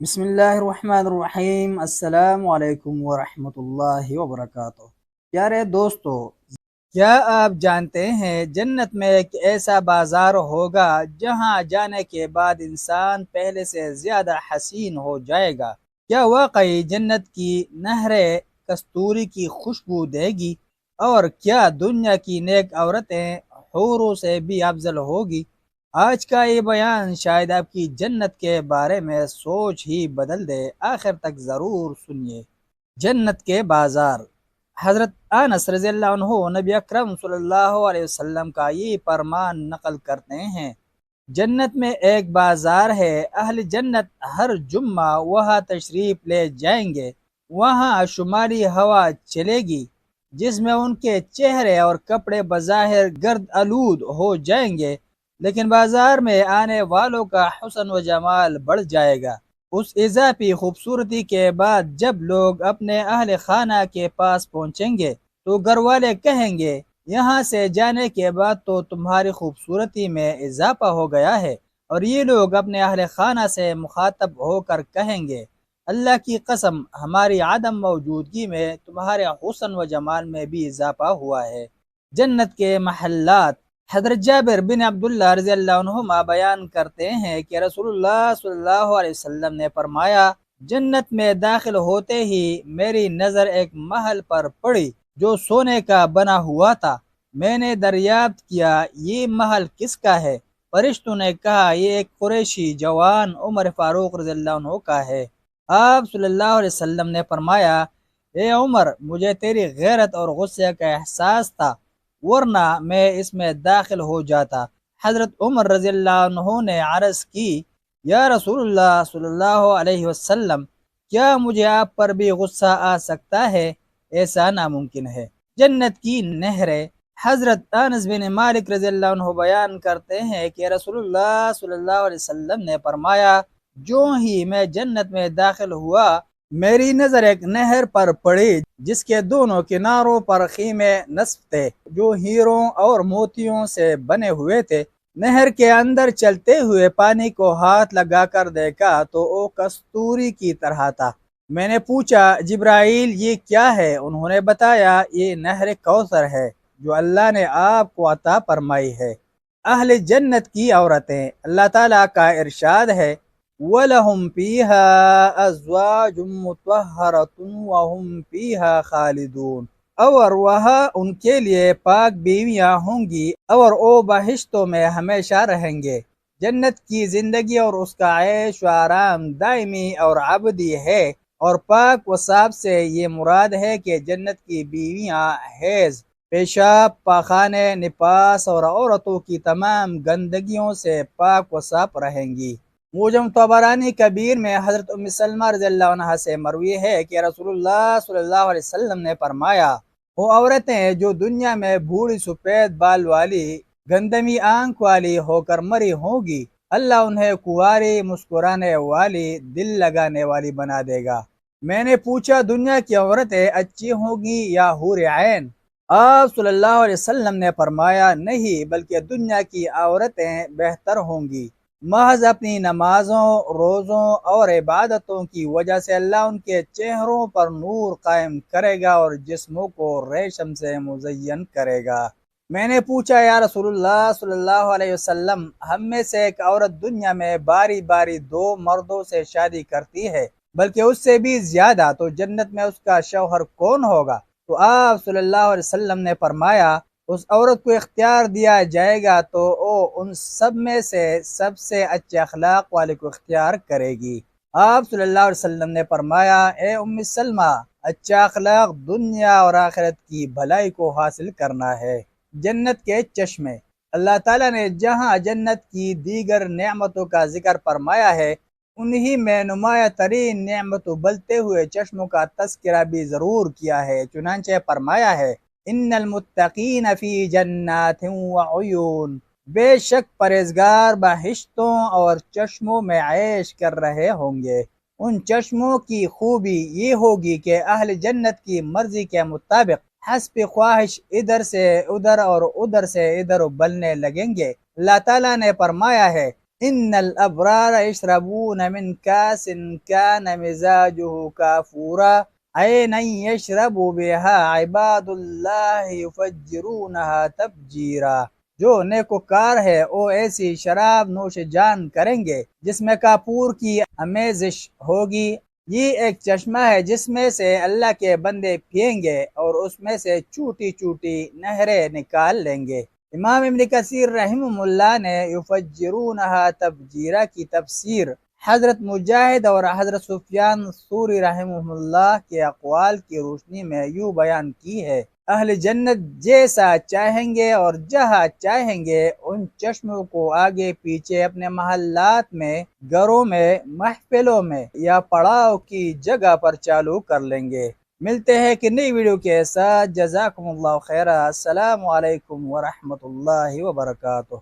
بسم اللہ الرحمن الرحیم۔ السلام علیکم ورحمۃ اللہ وبرکاتہ۔ پیارے دوستو، کیا آپ جانتے ہیں جنت میں ایک ایسا بازار ہوگا جہاں جانے کے بعد انسان پہلے سے زیادہ حسین ہو جائے گا؟ کیا واقعی جنت کی نہریں کستوری کی خوشبو دے گی؟ اور کیا دنیا کی نیک عورتیں حوروں سے بھی افضل ہوگی؟ آج کا یہ بیان شاید آپ کی جنت کے بارے میں سوچ ہی بدل دے۔ آخر تک ضرور سنیے۔ جنت کے بازار۔ حضرت انس رضی اللہ عنہ نبی اکرم صلی اللہ علیہ وسلم کا یہ فرمان نقل کرتے ہیں، جنت میں ایک بازار ہے، اہل جنت ہر جمعہ وہاں تشریف لے جائیں گے۔ وہاں شمالی ہوا چلے گی جس میں ان کے چہرے اور کپڑے بظاہر گرد آلود ہو جائیں گے، لیکن بازار میں آنے والوں کا حسن و جمال بڑھ جائے گا۔ اس اضافی خوبصورتی کے بعد جب لوگ اپنے اہل خانہ کے پاس پہنچیں گے تو گھر والے کہیں گے، یہاں سے جانے کے بعد تو تمہاری خوبصورتی میں اضافہ ہو گیا ہے، اور یہ لوگ اپنے اہل خانہ سے مخاطب ہو کر کہیں گے، اللہ کی قسم ہماری عدم موجودگی میں تمہارے حسن و جمال میں بھی اضافہ ہوا ہے۔ جنت کے محلات۔ حضرت جابر بن عبداللہ رضی اللہ عنہما بیان کرتے ہیں کہ رسول اللہ صلی اللہ علیہ وسلم نے فرمایا، جنت میں داخل ہوتے ہی میری نظر ایک محل پر پڑی جو سونے کا بنا ہوا تھا۔ میں نے دریافت کیا، یہ محل کس کا ہے؟ فرشتوں نے کہا، یہ ایک قریشی جوان عمر فاروق رضی اللہ عنہ کا ہے۔ آپ صلی اللہ علیہ وسلم نے فرمایا، اے عمر، مجھے تیری غیرت اور غصے کا احساس تھا، ورنہ میں اس میں داخل ہو جاتا۔ حضرت عمر رضی اللہ عنہ نے عرض کی، یا رسول اللہ صلی اللہ علیہ وسلم، کیا مجھے آپ پر بھی غصہ آ سکتا ہے؟ ایسا ناممکن ہے۔ جنت کی نہریں۔ حضرت انس بن مالک رضی اللہ عنہ بیان کرتے ہیں کہ رسول اللہ صلی اللہ علیہ وسلم نے فرمایا، جو ہی میں جنت میں داخل ہوا، میری نظر ایک نہر پر پڑی جس کے دونوں کناروں پر خیمے نصب تھے جو ہیروں اور موتیوں سے بنے ہوئے تھے۔ نہر کے اندر چلتے ہوئے پانی کو ہاتھ لگا کر دیکھا تو وہ کستوری کی طرح تھا۔ میں نے پوچھا، جبرائیل یہ کیا ہے؟ انہوں نے بتایا، یہ نہر کوثر ہے جو اللہ نے آپ کو عطا فرمائی ہے۔ اہل جنت کی عورتیں۔ اللہ تعالیٰ کا ارشاد ہے، وَلَهُمْ فِيهَا أَزْوَاجٌ مُطَهَّرَةٌ وَهُمْ فِيهَا خَالِدُونَ، اور وہاں ان کے لیے پاک بیویاں ہوں گی اور وہ بہشتوں میں ہمیشہ رہیں گے۔ جنت کی زندگی اور اس کا عیش و آرام دائمی اور ابدی ہے، اور پاک و صاف سے یہ مراد ہے کہ جنت کی بیویاں حیض، پیشاب، پاخانے، نفاس اور عورتوں کی تمام گندگیوں سے پاک و صاف رہیں گی۔ موجم طبرانی کبیر میں حضرت ام سلمہ رضی اللہ عنہ سے مروی ہے کہ رسول اللہ صلی اللہ علیہ وسلم نے فرمایا، وہ عورتیں جو دنیا میں بوڑھی سفید بال والی، گندمی آنکھ والی ہو کر مری ہوگی، اللہ انہیں کنواری، مسکرانے والی، دل لگانے والی بنا دے گا۔ میں نے پوچھا، دنیا کی عورتیں اچھی ہوگی یا حور عین؟ آپ صلی اللہ علیہ وسلم نے فرمایا، نہیں، بلکہ دنیا کی عورتیں بہتر ہوں گی۔ محض اپنی نمازوں، روزوں اور عبادتوں کی وجہ سے اللہ ان کے چہروں پر نور قائم کرے گا اور جسموں کو ریشم سے مزین کرے گا۔ میں نے پوچھا، یا رسول اللہ صلی اللہ علیہ وسلم، ہم میں سے ایک عورت دنیا میں باری باری 2 مردوں سے شادی کرتی ہے، بلکہ اس سے بھی زیادہ، تو جنت میں اس کا شوہر کون ہوگا؟ تو آپ صلی اللہ علیہ وسلم نے فرمایا، اس عورت کو اختیار دیا جائے گا تو وہ ان سب میں سے سب سے اچھے اخلاق والے کو اختیار کرے گی۔ آپ صلی اللہ علیہ وسلم نے فرمایا، اے ام سلمہ، اچھا اخلاق دنیا اور آخرت کی بھلائی کو حاصل کرنا ہے۔ جنت کے چشمے۔ اللہ تعالیٰ نے جہاں جنت کی دیگر نعمتوں کا ذکر فرمایا ہے، انہی میں نمایاں ترین نعمت ابلتے ہوئے چشموں کا تذکرہ بھی ضرور کیا ہے۔ چنانچہ فرمایا ہے، ان المتقین فی جنات وعیون، بے شک پرہیزگار بہشتوں اور چشموں میں عیش کر رہے ہوں گے۔ ان چشموں کی خوبی یہ ہوگی کہ اہل جنت کی مرضی کے مطابق حسب خواہش ادھر سے ادھر اور ادھر سے ادھر ابلنے لگیں گے۔ اللہ تعالیٰ نے فرمایا ہے، ان الابرار یشربون من کاس کان مزاجه کافورا عینا یشرب بها عباد اللہ یفجرونها تفجیرا۔ جو نیکوکار ہے وہ ایسی شراب نوش جان کریں گے جس میں کافور کی آمیزش ہوگی۔ یہ ایک چشمہ ہے جس میں سے اللہ کے بندے پئیں گے اور اس میں سے چھوٹی چھوٹی نہریں نکال لیں گے۔ امام ابن کثیر رحمہ اللہ نے یفجرونہا تفجیرہ کی تفسیر حضرت مجاہد اور حضرت سفیان ثوری رحمہ اللہ کے اقوال کی روشنی میں یوں بیان کی ہے: اہل جنت جیسا چاہیں گے اور جہاں چاہیں گے ان چشموں کو آگے پیچھے اپنے محلات میں، گھروں میں، محفلوں میں یا پڑاؤ کی جگہ پر چالو کر لیں گے۔ ملتے ہیں کہ نئی ویڈیو کے ساتھ۔ جزاکم اللہ خیرہ۔ السلام علیکم ورحمۃ اللہ وبرکاتہ۔